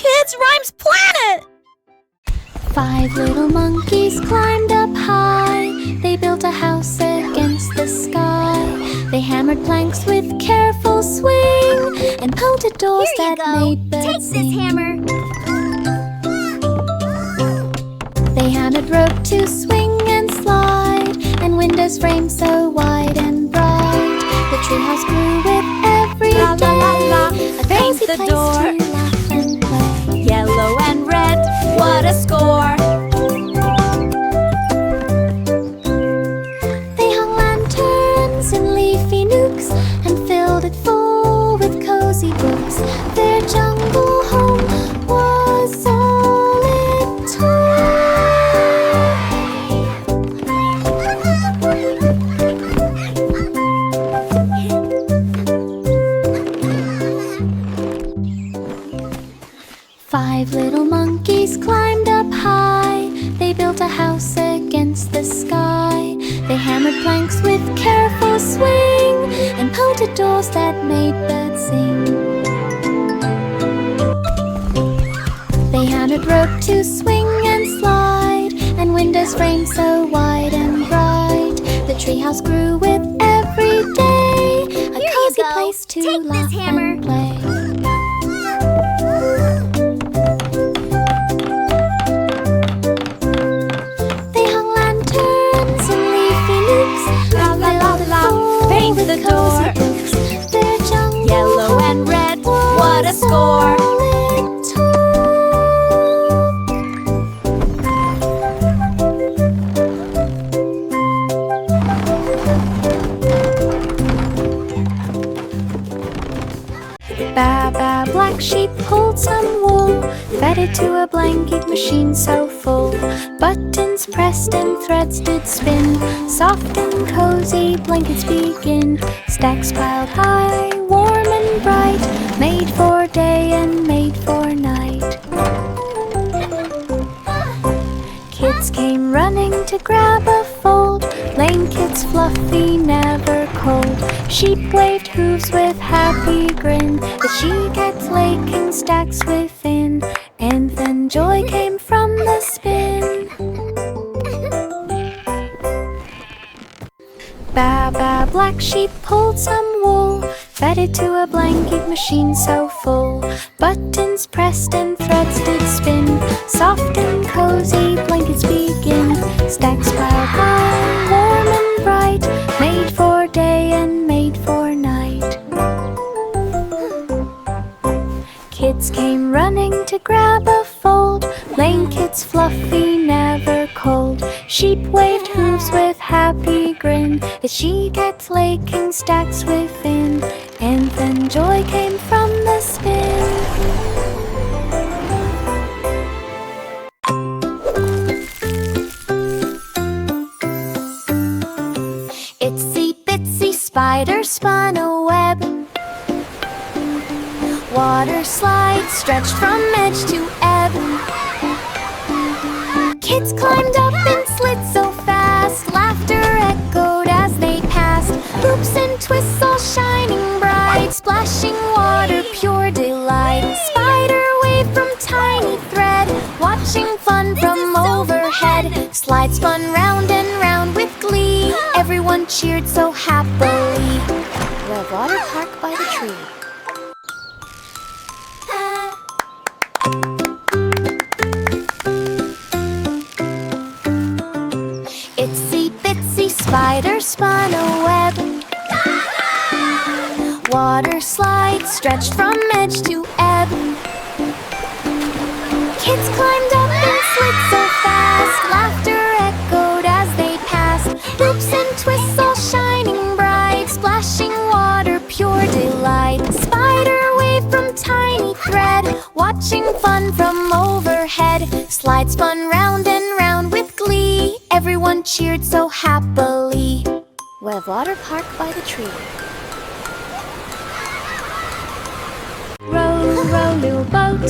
Kids Rhymes Planet! 5 little monkeys climbed up high. They built a house against the sky. They hammered planks with careful swing and pounded doors that made birds Take sing. this hammer. They hammered rope to swing and slide, and windows framed so wide and bright. The treehouse grew with every La, day. la, la, la. A Paint cozy the place door. to laugh and play. Yellow and red, what a score! They hung lanterns in leafy nooks and filled it full with cozy books. Their jungle home was all it took. 5 little monkeys climbed up high. They built a house against the sky. They hammered planks with careful swing and pounded doors that made birds sing. They hammered rope to swing and slide, and windows framed so wide and bright. The treehouse grew with every day. A Here you cozy go. place to Take this laugh hammer. and play. They hung lanterns in leafy nooks. La, la, la, la. Paint the door. Their jungle Yellow and red, what a score! all it took. Ba ba, black sheep pulled some wool, fed it to a blanket machine so full. Buttons pressed and threads did spin, soft and cozy blankets begin. Stacks piled high, warm and bright, made for day and made for night. Kids came running to grab a fold, blankets fluffy, never cold. Sheep waved hooves with happy grin, the she-cats laking stacks within, and then joy came from the spin. Ba ba, black sheep pulled some wool, fed it to a blanket machine so full. Buttons pressed and threads did spin, soft and cozy blankets begin. Stacks piled high, warm and bright, made for day and made for night. Kids came running to grab a fold, blankets fluffy, never cold. Sheep waved hooves with happy grin, the she-cats laking stacks within, and then joy came from the spin. Itsy bitsy spider spun a web. Water slides stretched from edge to ebb. Kids climbed up and slid so fast, laughter echoed as they passed. Hoops and twists all shining bright, splashing water, pure delight. Spider wave from tiny thread, watching fun from overhead. Slide spun round and round with glee, everyone cheered so happily. The water park by the tree. Itsy bitsy spider spun a web. Water slides stretched from edge to ebb. Kids climbed up and slid so fast, laughter echoed as they passed. Hoops and twists all shining bright, splashing water, pure delight. Spider wave from tiny thread, watching fun from overhead. Slide spun round and round with glee, everyone cheered so happily. Web water park by the tree. Row, row, little boat,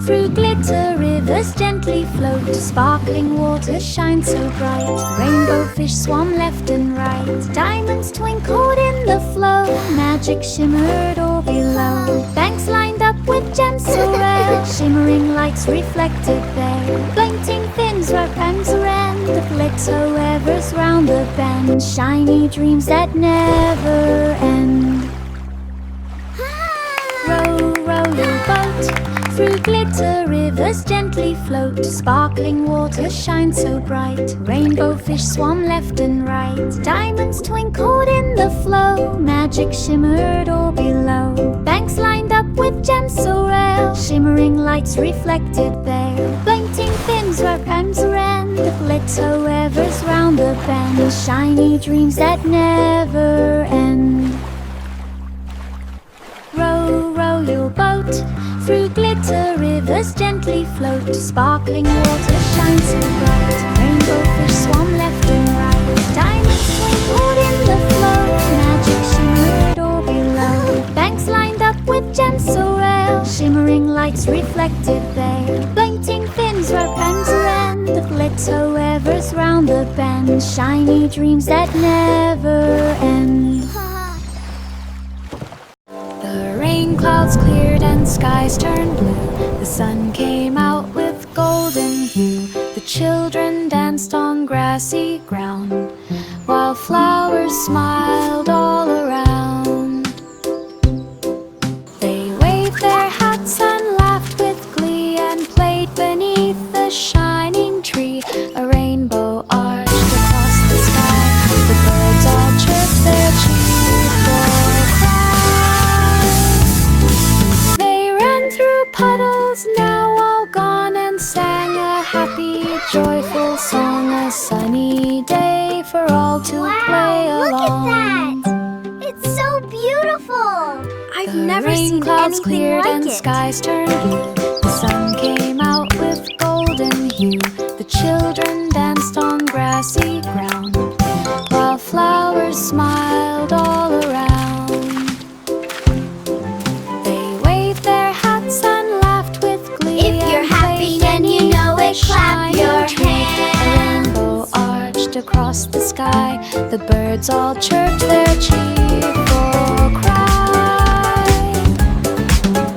through glitter rivers gently float. Sparkling waters shine so bright, rainbow fish swam left and right. Diamonds twinkled in the flow, magic shimmered all below. Banks lined up with gems so rare, shimmering lights reflected there. Glinting fins where pens around, the glitter wavers round the bend. Shiny dreams that never end. Row, row your boat, through glitter rivers gently float. Sparkling water shines so bright, rainbow fish swam left and right. Diamonds twinkled in the flow, magic shimmered all below. Banks lined up with gems so rare, shimmering lights reflected there. Blinking fins where pens ran, the glitter wavers round the bend. Shiny dreams that never end. Row, row your boat, through glitter rivers gently float. Sparkling water shines so bright, rainbow fish swam left and right. Diamonds twinkled in the flow, magic shimmered all below. Banks lined up with gems so rare, shimmering lights reflected there. Blinking fins where pens ran, the glitter wavers round the bend. Shiny dreams that never end. The rain clouds cleared and skies turned blue. The sun came out with golden hue. The children danced on grassy ground, while flowers smiled all around. They waved their hats and laughed with glee, and played beneath the shining tree. A rainbow arched across the sky, the birds all chirped their cheerful cry. They ran through puddles, now all gone, and sang a happy, joyful song. A sunny day for all to play along. Look at that! It's so beautiful! I've never seen Clouds anything cleared like and it. skies turned blue. The sun came out with golden hue. The children danced on grassy ground, while flowers smiled all around. They waved their hats and laughed with glee. If you're and happy played and you beneath know the it, clap shining your tree. hands. A rainbow arched across the sky, the birds all chirped their cheerful cry.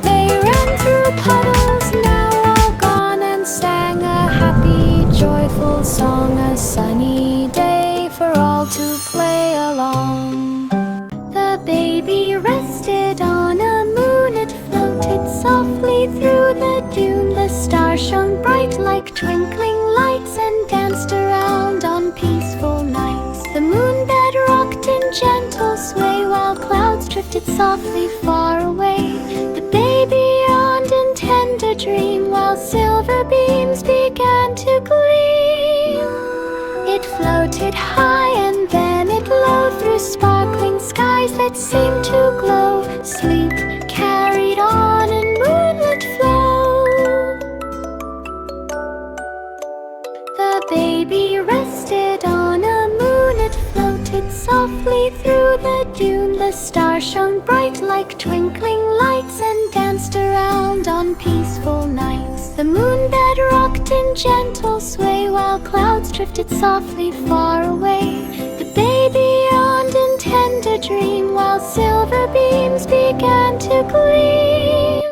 They ran through puddles, now all gone, and sang a happy, joyful song. A sunny day for all to play along. The baby rested on a moon, it floated softly through the dune. The stars shone bright like twinkling lights, and danced around on peaceful nights. The moonbed rocked in gentle sway, while clouds drifted softly far away. The baby yawned in tender dream, while silver beams began to gleam. It floated high and then it low, through sparkling skies that seemed to glow. Sleep carried on in moonlit flow. The baby rested on a moon, it floated softly through the dune. The stars shone bright like twinkling lights, and danced around on peaceful nights. The moonbed rocked in gentle sway, while clouds drifted softly far away. The baby yawned in tender dream, while silver beams began to gleam.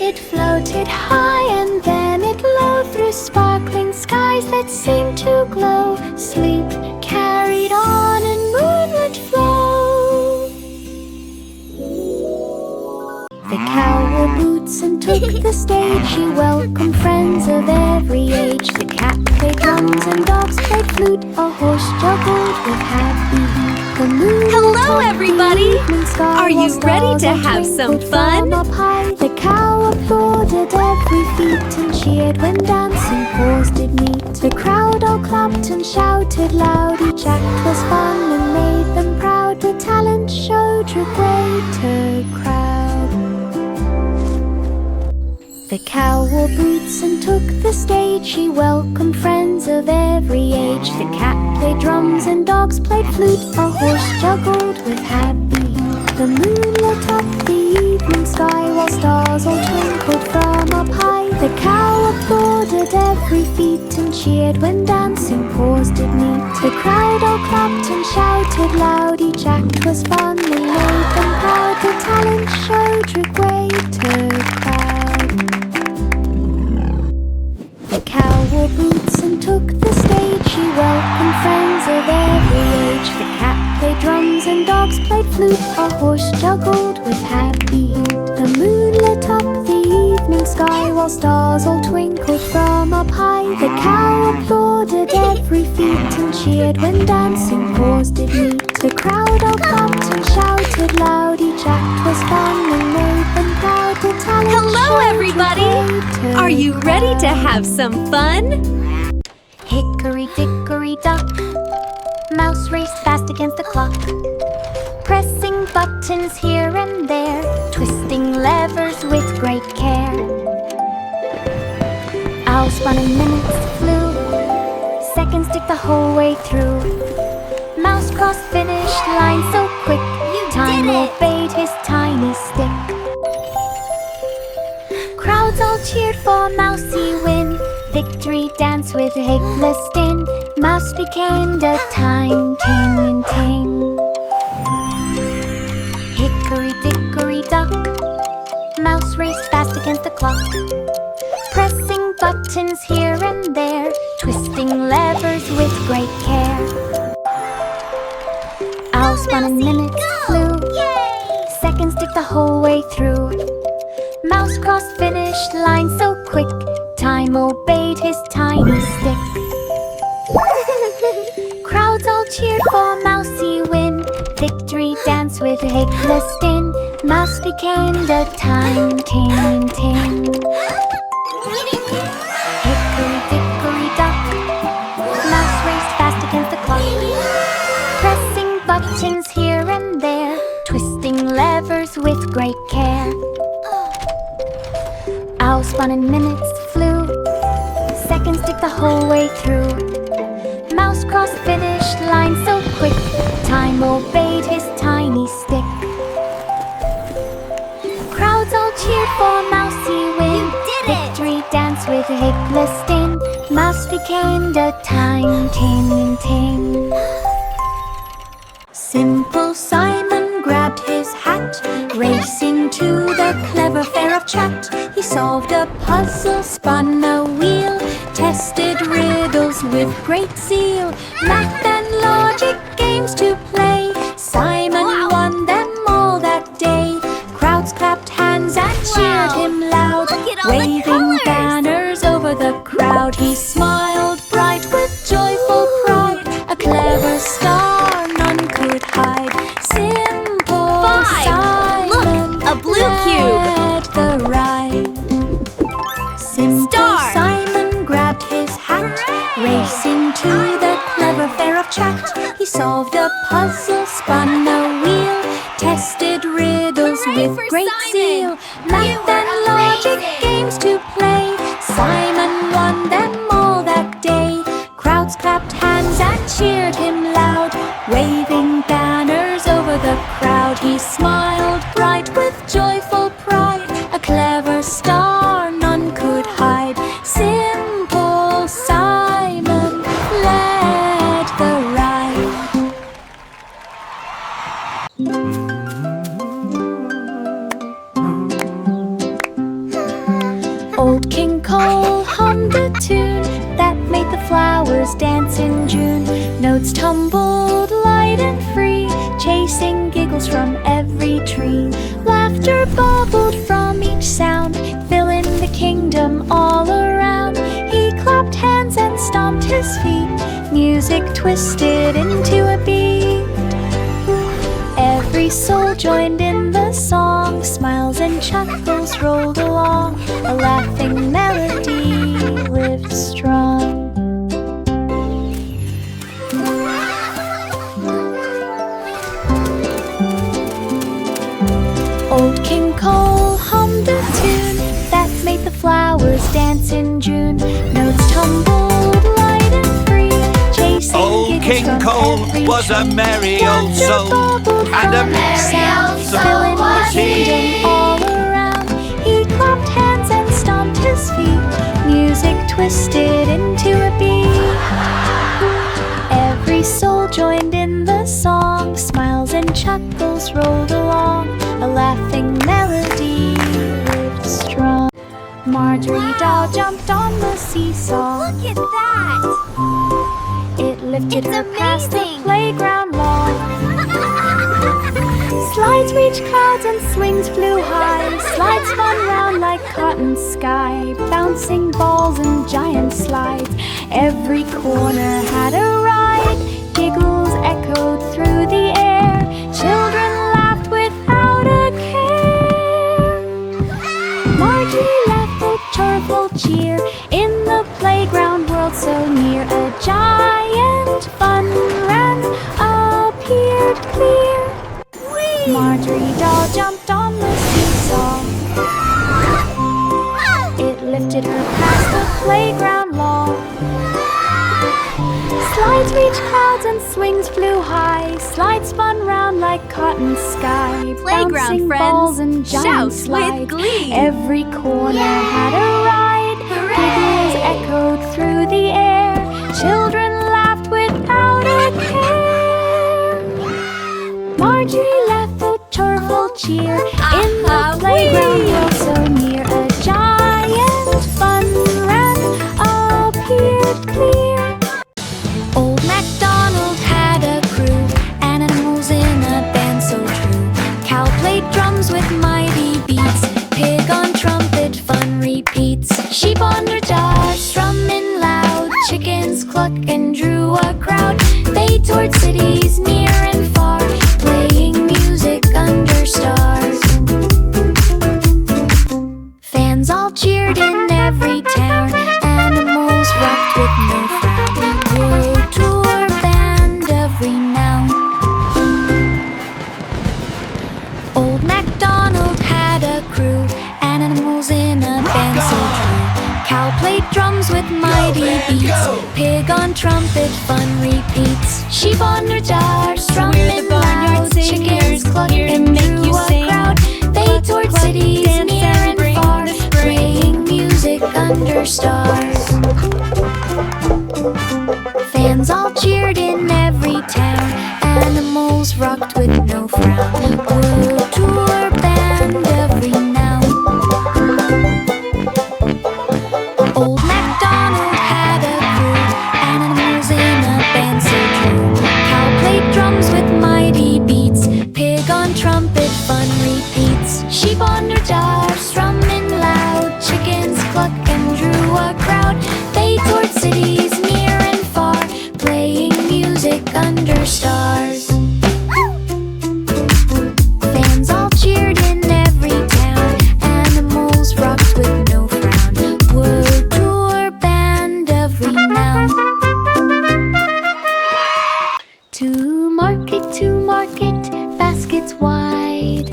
It floated high and then it low, through sparkling skies that seemed to glow. Sleep carried on in moonlit flow. The cow wore boots and took the stage. She welcomed friends of every age. The cat played drums and dogs played flute. A horse juggled with happy heat. The moon Hello, topped the everybody. evening sky, Are you while ready stars to all have some twinkled fun? from up high. The cow applauded every feat, and cheered when dancing paws did meet. The crowd all clapped and shouted loud. Each act was fun and made them proud. The talent showed drew greater crowd. The cow wore boots and took the stage. She welcomed friends of every age. The cat played drums and dogs played flute. A horse juggled with happy heat. The moon lit up the evening sky, while stars all twinkled from up high. The cow applauded every feat, and cheered when dancing paws did meet. The crowd all clapped and shouted loud. Each act was fun and made them proud. The talent show drew greater crowd. juggled with happy heat. The moon lit up the evening sky, while stars all twinkled from up high. The cow applauded every feat and cheered when dancing paws did meet. The crowd all clapped and shouted loud. Each act was fun and made them proud. The talent Hello, showed everybody! greater Are you ready to have some fun? Hickory dickory dock, mouse raced fast against the clock, pressing buttons here and there, twisting levers with great care. Owl spun and minutes flew, seconds ticked the whole way through. Mouse crossed finish line so quick, time obeyed his tiny stick. Crowds all cheered for Mousy win, victory dance with Hickless din. Mouse became the time ting ting. Hickory dickory dock, mouse raced fast against the clock, pressing buttons here and there, twisting levers with great care. Owl spun and minutes flew, seconds ticked the whole way through. Mouse crossed finish line so quick, time obeyed his tiny stick. Crowds all cheered for Mousy win, victory dance with Hickless din. Mouse became the time ting ting. Hickory dickory dock, mouse raced fast against the clock, pressing buttons here and there, twisting levers with great care. Owl spun and minutes flew, seconds ticked the whole way through. Mouse crossed finish line so quick, time obeyed his tiny stick. Crowds all cheered for Mousy win, victory dance with Hickless din. Mouse became the time ting ting. Simple Simon grabbed his hat, racing to the clever fair of chat. He solved a puzzle, spun a wheel, tested riddles with great zeal. Math and logic games to play, Simon won them all that day. Crowds clapped hands and cheered him loud, waving banners over the crowd. He smiled bright with joyful pride, a clever star none could hide. Simple Simon, Look, a blue cube. led the ride. Simple Simon grabbed his hat, racing to the clever fair of chat. He solved a puzzle, spun a wheel, tested riddles with great zeal. Math and logic games to play, Simon won them all that day. Crowds clapped hands and cheered him loud, waving banners over the crowd. He smiled bright with joyful pride, a clever star none could hide. Simple Simon led the ride. Old King Cole hummed a tune that made the flowers dance in June. Notes tumbled light and free, chasing giggles from every tree. Laughter bubbled from each sound, filling the kingdom all around. He clapped hands and stomped his feet, music twisted into a beat. Every soul joined in the song, smiles and chuckles rolled along. A laughing melody lived strong. Old King Cole hummed a tune that made the flowers dance in June. Notes tumbled light and free, chasing Old King Cole was a merry old soul, and a merry old soul filling the was kingdom he. all around. He clapped hands and stomped his feet, music twisted into a beat. Every soul joined in the song, smiles and chuckles rolled along. A laughing melody lived strong. Marjorie Doll jumped on the seesaw. Look at that! It lifted It's her past the amazing. playground wall. Slides reached clouds and swings flew high. Slides spun round like cotton sky. Bouncing balls and giant slides. Every corner had a ride. Giggles echoed through the air. Children laughed without a care. Marjorie left a cheerful cheer in the playground world so near. A giant fun ran appeared clear. Marjorie doll jumped on the seesaw. It lifted her past the playground wall. Slides reached clouds and swings flew high. Slides spun round like cotton sky. Playground Bouncing friends, balls and giant shout with slides. glee. Every corner had a ride. Giggles echoed through the air. Children laughed without a care. Marjorie left a cheerful cheer in the playground world so near. A giant fun ran appeared clear. Old MacDonald had a crew, animals in a band so true. Cow played drums with mighty beats. Pig on trumpet, fun repeats. Sheep on their jars, strumming loud. Chickens cluck and drew a crowd. They toured cities near and far, playing music under stars. Fans all cheered in every town. Animals rocked with no frown. World tour band of renown. Old MacDonald had a crew, animals in a band so true. Cow played drums with mighty beats. Pig on trumpet, fun repeats. Sheep on their jars, strumming loud. Chickens cluck and drew a crowd. They toured cities near and far, playing music under stars. Fans all cheered in every town. Animals rocked with no frown. World tour band of renown. Old MacDonald had a crew, animals in a band so true. Cow played drums with mighty beats. Pig on trumpet, fun repeats. Sheep on their jars, strumming loud. Chickens cluck and drew a crowd. They toured cities near and far, playing music under stars. Fans all cheered in every town. Animals rocked with no frown. World tour band of renown. To market, baskets wide.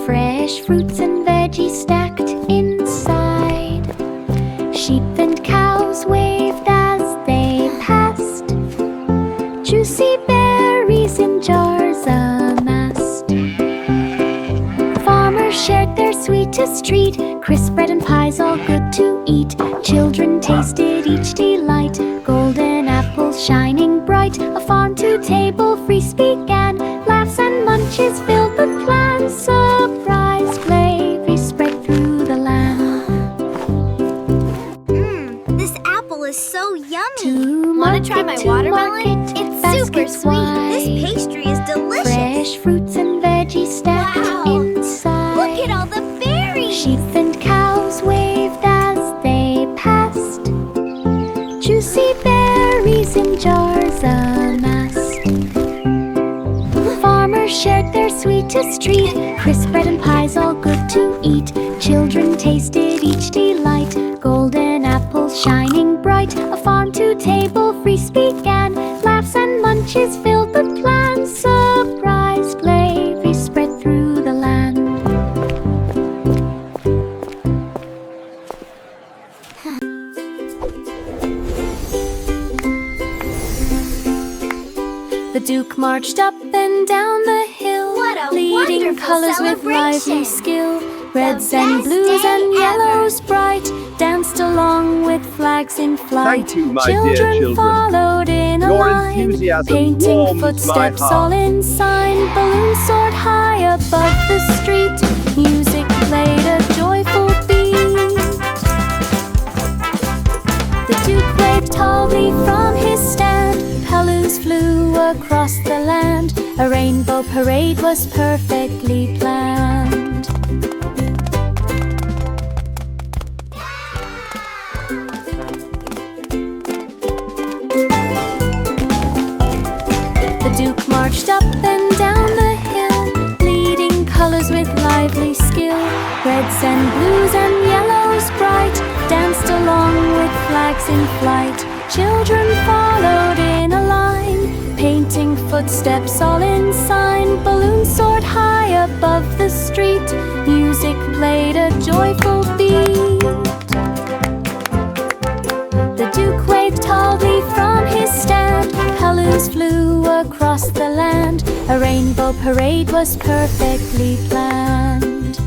Fresh fruits and veggies stacked inside. Sheep and cows waved as they passed. Juicy berries in jars amassed. Farmers shared their sweetest treat. Crisp bread and pies all good to eat. Children tasted each delight. Golden apples shining bright. A farm-to-table feast began. Laughs and munches filled the plan. Surprise gravy spread through the land. This apple is so yummy. To Wanna try my watermelon? market, It's super baskets sweet. wide. This pastry is delicious. Fresh fruits and veggies stacked Wow. inside. Look at all the berries. Sheep and cows waved as they passed. Juicy berries in jars amassed. Farmers shared their sweetest treat. Crisp bread and pies all good to eat. Children tasted each delight. Golden apples shining bright. A farm-to-table feast began. Laughs and munches filled the plan. Surprise gravy spread through the land. The Duke marched up and down the hill, What a leading wonderful colors with lively celebration. skill. Reds and best blues day and ever. yellows bright danced along with flags in flight. Thank you, my dear children. Followed in a Your line, enthusiasm painting warms my footsteps heart. all in sign. Balloons soared high above the street. Music played a joyful beat. The Duke waved tallly from his stand. Balloons flew across the land. A rainbow parade was perfectly planned. The Duke marched up and down the hill, leading colors with lively skill. Reds and blues and yellows bright danced along with flags in flight. Children followed in a line, painting footsteps all in sign. Balloons soared high above the street, music played a joyful beat. The Duke waved tallly from his stand, balloons flew across the land. A rainbow parade was perfectly planned.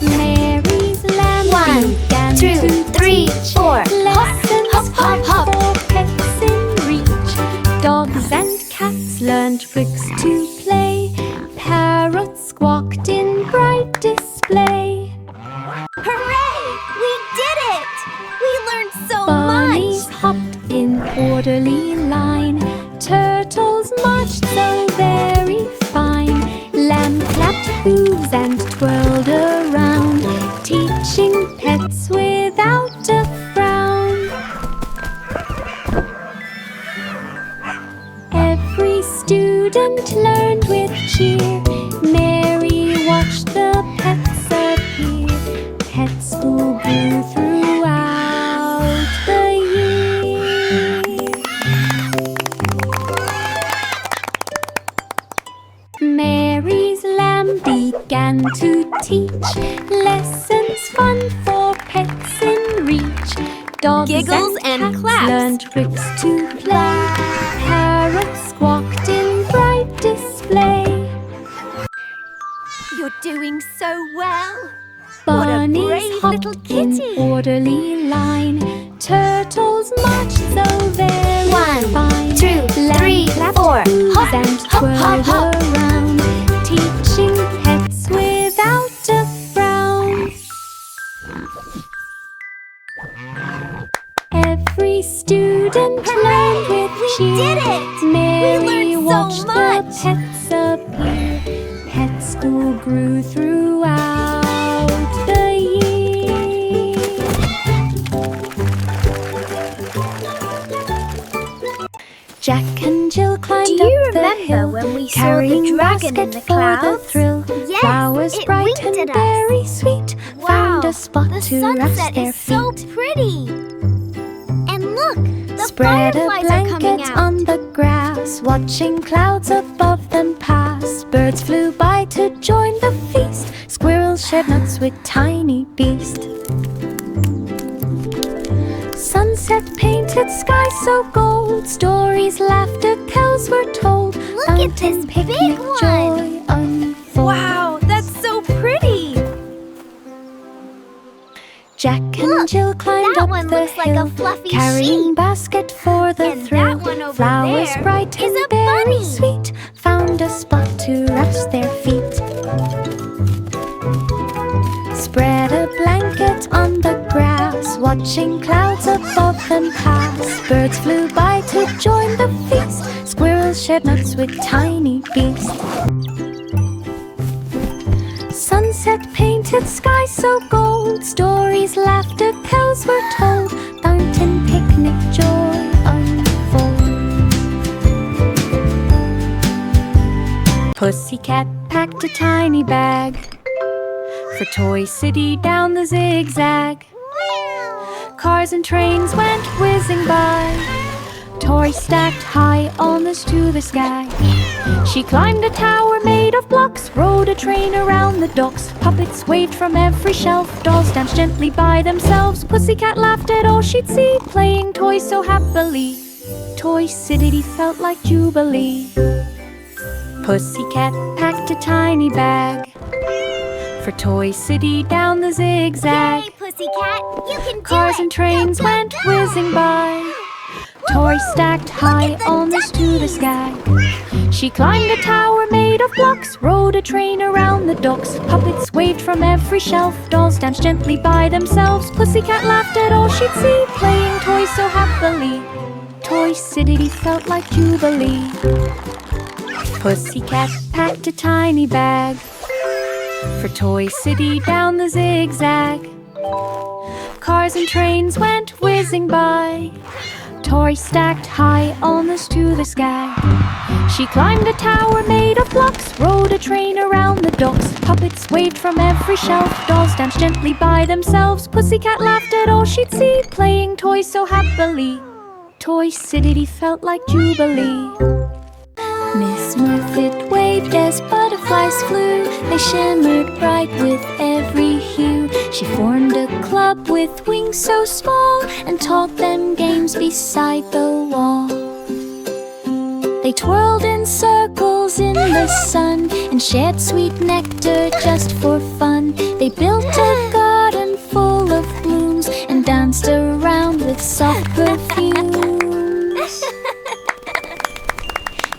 Mary's lamb began 1, 2, 3, 4. lessons hop, hop. for pets in reach. Dogs and cats learned tricks to play. Parrots squawked in bright display. Hooray! We did it! We learned so Bunnies much! hopped in orderly line. Turtles marched so very fine. Lamb clapped hooves and twirled around, teaching pets without a frown. Every student learned with cheer. Mary watched the pets appear. Pets who grew throughout the year. Mary's lamb began to teach lessons fun for pets in reach. Dogs Giggles and cats claps. learned tricks to play. Parrots squawked in bright display. You're doing so well! What a Bunnies brave little hopped in kitty. orderly line. Turtles marched so very 1, fine. 2, Lamb 3, clapped 4. hooves Hop, and hop, hop, twirled hop. around, teaching pets without a frown. Every student learned with cheer. did it! Mary We learned so watched much. the pets appear. Pets who grew throughout the year. Jack and Jill climbed Do you up the remember hill, when we saw the carrying dragon in basket the for the clouds? thrill. Yes, Flowers it bright winked and at us. very sweet found a spot the to sunset rest their is so feet. pretty! And look, the Spread a fireflies are coming blanket out. on the grass, watching clouds above them pass. Birds flew by to join the feast. Squirrels shared nuts with tiny beast. Sunset painted sky so gold. Stories, laughter, tales were told. Look at Fountain this picnic big one. joy unfold. Wow, that's so pretty! Jack and Look, Jill climbed that up one the looks like hill, a fluffy carrying sheep. basket for the And thrill. that one over Flowers there bright is and a very bunny. sweet found a spot to rest their feet. Spread a blanket on the grass, watching clouds above them pass. Birds flew by to join the feast. Squirrels shared nuts with tiny beast. Sunset painted sky so gold. Stories, laughter, tales were told. Fountain picnic joy unfold. Pussycat packed a tiny bag for Toy City down the zigzag. Cars and trains went whizzing by, toys stacked high almost to the sky. She climbed a tower made of blocks, rode a train around the docks. Puppets waved from every shelf, dolls danced gently by themselves. Pussycat laughed at all she'd see, playing toys so happily. Toy City felt like jubilee. Pussycat packed a tiny bag for Toy City down the zigzag. Yay, Pussycat! You can do Cars it! and trains Go, go, went go! whizzing by, toys stacked high the almost to the duckies! sky. She climbed a tower made of blocks, rode a train around the docks. Puppets waved from every shelf, dolls danced gently by themselves. Pussycat laughed at all she'd see, playing toys so happily. Toy City felt like Jubilee. Pussycat packed a tiny bag for Toy City down the zigzag. Cars and trains went whizzing by, toys stacked high almost to the sky. She climbed a tower made of blocks, rode a train around the docks. Puppets waved from every shelf, dolls danced gently by themselves. Pussycat laughed at all she'd see, playing toys so happily. Toy City felt like Jubilee. Miss Muffet waved as butterflies flew. They shimmered bright with every hue. She formed a club with wings so small and taught them games beside the wall. They twirled in circles in the sun and shared sweet nectar just for fun. They built a garden full of blooms and danced around with soft perfumes.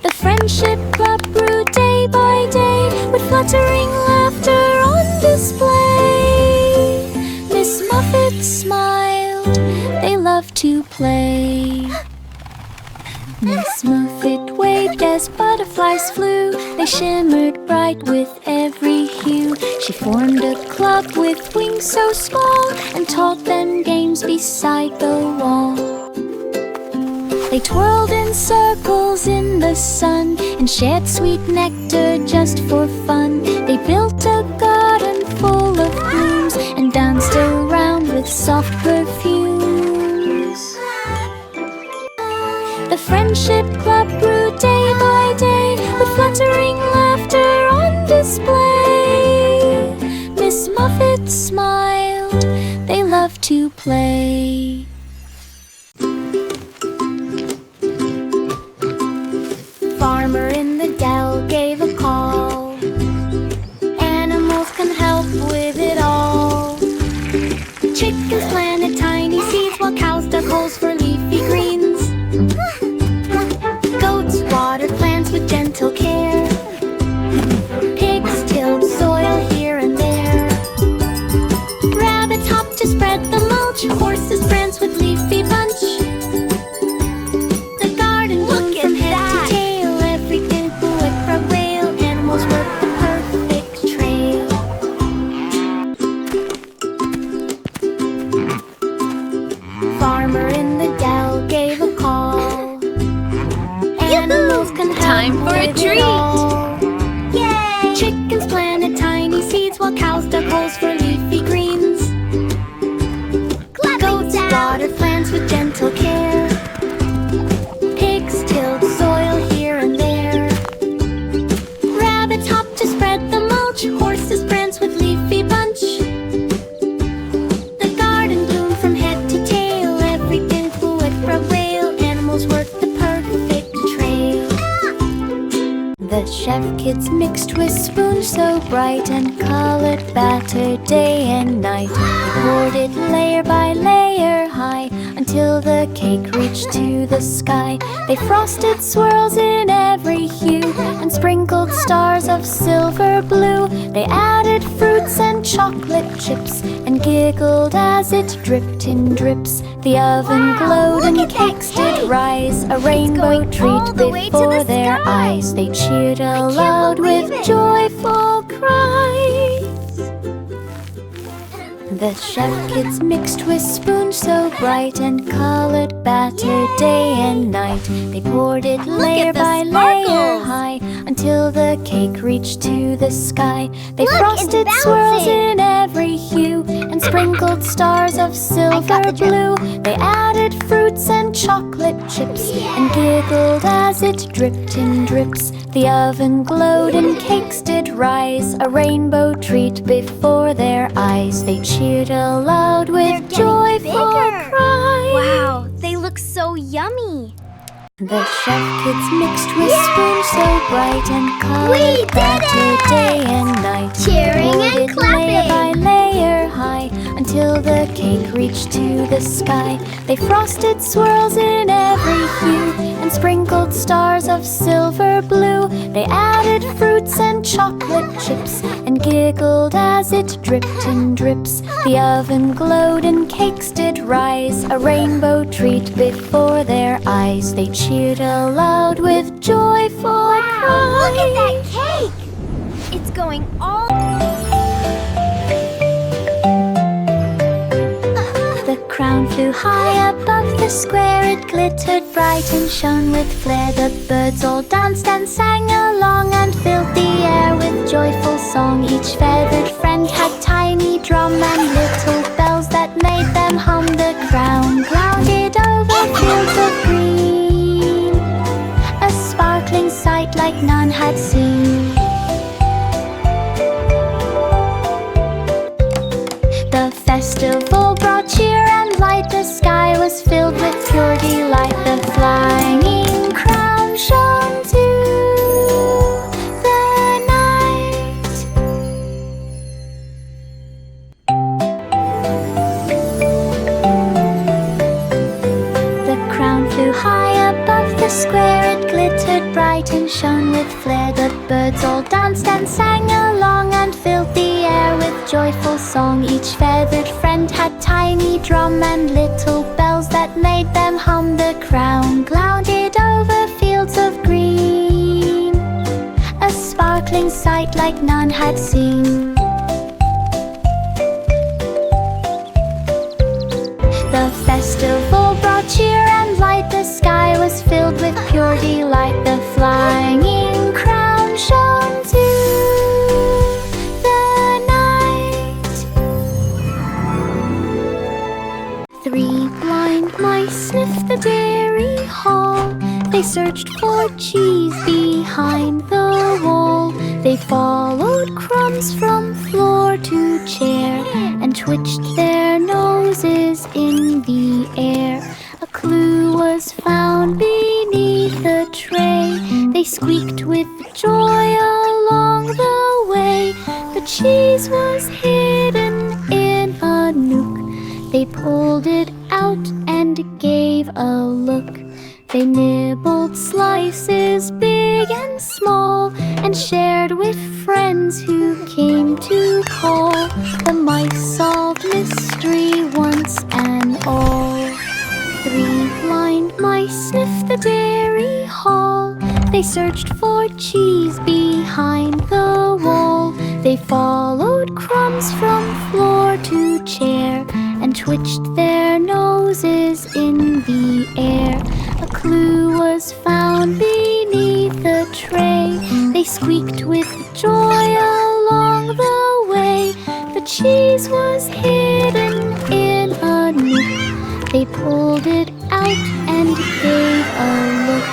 The Friendship Club grew day by day with fluttering laughter on display. Miss Muffet smiled, they loved to play. Miss Muffet waved as butterflies flew. They shimmered bright with every hue. She formed a club with wings so small and taught them games beside the wall. They twirled in circles in the sun and shared sweet nectar just for fun. They built a garden full of blooms and danced around with soft perfumes. The Friendship Club grew day by day with fluttering laughter on display. Miss Muffet smiled, they loved to play. Farmer in the dell gave a call. Animals can help with it all. Chickens planted tiny seeds while cows dug holes for leafy greens. Goats watered plants with gentle care. Pigs tilled soil here and there. Rabbits hopped to spread the mulch. Horses pranced with leafy bunch. The garden bloomed from head to tail. Everything grew with a rail. Animals worked the perfect trail. Farmer in the dell gave a call. Animals can help Time for a with treat. it all. Yay! Chickens planted tiny seeds while cows dug holes for leafy greens. Goats watered plants with gentle care. Pigs tilled soil here and there. Rabbits hopped to spread the mulch. Horses pranced with leafy bunch. The garden bloomed from head to tail. Everything flew at a rail. Animals worked the perfect trail. The chef kids mixed with spoons so bright and colored batter day and night. They poured it layer by layer high until the cake reached to the sky. They frosted swirls in every hue and sprinkled stars of silver blue. They added fruits and chocolate chips and giggled as it dripped in drips. The oven glowed and cakes did rise, a rainbow treat before their eyes. They cheered aloud with joyful cries. The chef kids mixed with spoons so bright and colored batter day and night. They poured it layer at the by layer sparkles. high until the cake reached to the sky. They Look, it's frosted swirls bouncing. in every hue and sprinkled stars of silver blue. They added fruits and chocolate chips and giggled as it dripped in drips. The oven glowed and cakes did rise, a rainbow treat before their eyes. They cheered aloud with joyful cries. Wow, they look so yummy. The chef kids mixed with spoons so bright and We colored did batter it! day and night. Cheering Poured and it layer by clapping. layer high until the cake reached to the sky. They frosted swirls in every hue and sprinkled stars of silver blue. They added fruits and chocolate chips and giggled as it dripped in drips. The oven glowed and cakes did rise, a rainbow treat before their eyes. They cheered aloud with joyful cries. Look at that cake! It's going all... The crown flew high above the square. It glittered bright and shone with flair. The birds all danced and sang along and filled the air with joyful song. Each feathered friend had tiny drum and little bells that made them hum. The crown clouded over fields of green, a sparkling sight like none had seen. The festival brought cheer and light. The sky was filled with pure delight. The flying crown shone to the night. The crown flew high above the square. It glittered bright and shone with flair. The birds all danced and sang along and filled the air with joyful song. Each feathered friend had tiny drum and little bells that made them hum. The crown clouded over fields of green, a sparkling sight like none had seen. The festival brought cheer and light. The sky was filled with pure delight. The flying crown shone to the night. 3 blind mice sniffed the dairy hall. They searched for cheese behind the wall. They followed crumbs from floor to chair and twitched their noses in the air. A clue was found beneath the tray. They squeaked with joy along the way. The cheese was hidden in a nook. They pulled it out and gave a look. They nibbled slices big and small and shared with friends who came to call. The mice solved mystery once and all. 3 blind mice sniffed the dairy hall. They searched for cheese behind the wall. They followed crumbs from floor to chair and twitched their noses in the air. A clue was found beneath the tray. They squeaked with joy along the way. The cheese was hidden in a nook. They pulled it out and gave a look.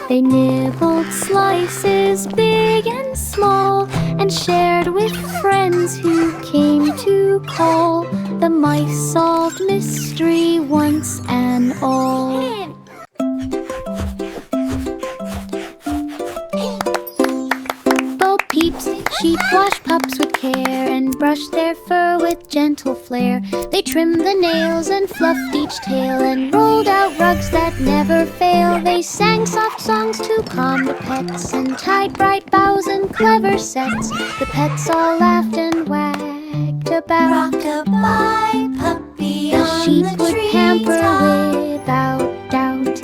They nibbled slices big and small and shared with friends who came to call. The mice solved mystery once and all. Bo Peeps, sheep wash pups with care and brush their fur with gentle flair. They trimmed the nails and fluffed each tail and rolled out rugs that never fail. They sang soft songs to calm the pets and tied bright bows and clever sets. The pets all laughed and wagged about. Rock-a-bye, puppy The on sheep the would tree pamper top. without doubt.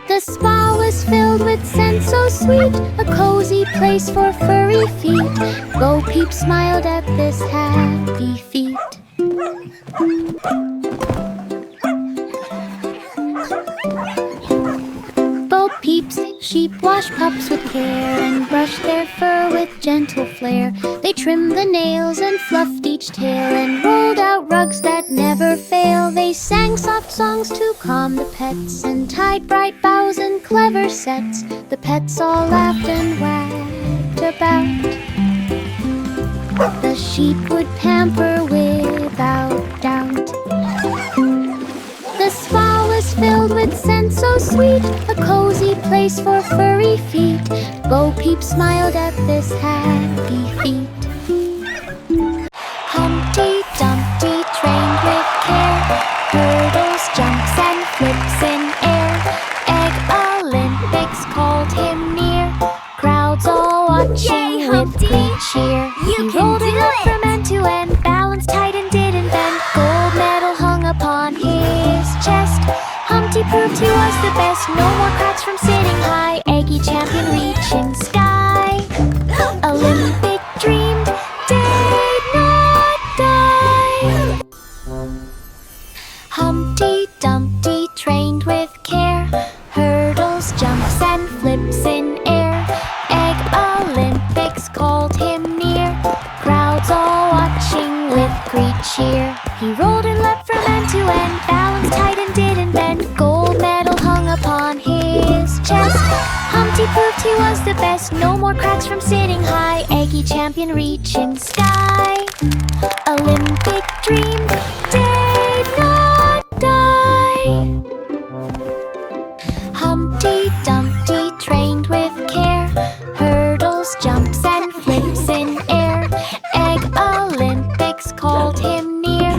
The spa was filled with scent so sweet, a cozy place for furry feet. Bo Peep smiled at this happy feat. Bo Peeps, sheep wash pups with care and brush their fur with gentle flair. They trimmed the nails and fluffed each tail and rolled out rugs that never fail. They sang soft songs to calm the pets and tied bright bows and clever sets. The pets all laughed and wagged about. The sheep would pamper without doubt. The spa was filled with scent so sweet, a cozy place for furry feet. Bo Peep smiled at this happy feat. Humpty Dumpty trained with care, hurdles, jumps and flips in air. no more cracks from sitting high. Eggy champion reaching sky. Olympic dreamed, did not die. Humpty Dumpty trained with care, hurdles, jumps and flips in air. Egg Olympics called him near, crowds all watching with great cheer. He rolled and leapt from end to end, balanced tight and didn't bend. Gold medal hung upon his chest. Humpty proved he was the best, no more cracks from sitting high. Eggy champion reaching sky. Olympic dream did not die. Humpty Dumpty trained with care, hurdles, jumps and flips in air. Egg Olympics called him near,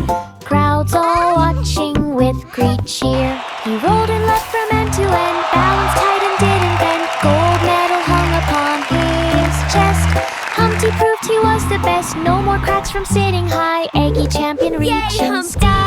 crowds all watching with great cheer. He rolled and leapt from end to end, balanced tight and didn't bend. Gold medal hung upon his chest. Humpty proved he was the best, no more cracks from sitting high. Eggy champion reaching sky.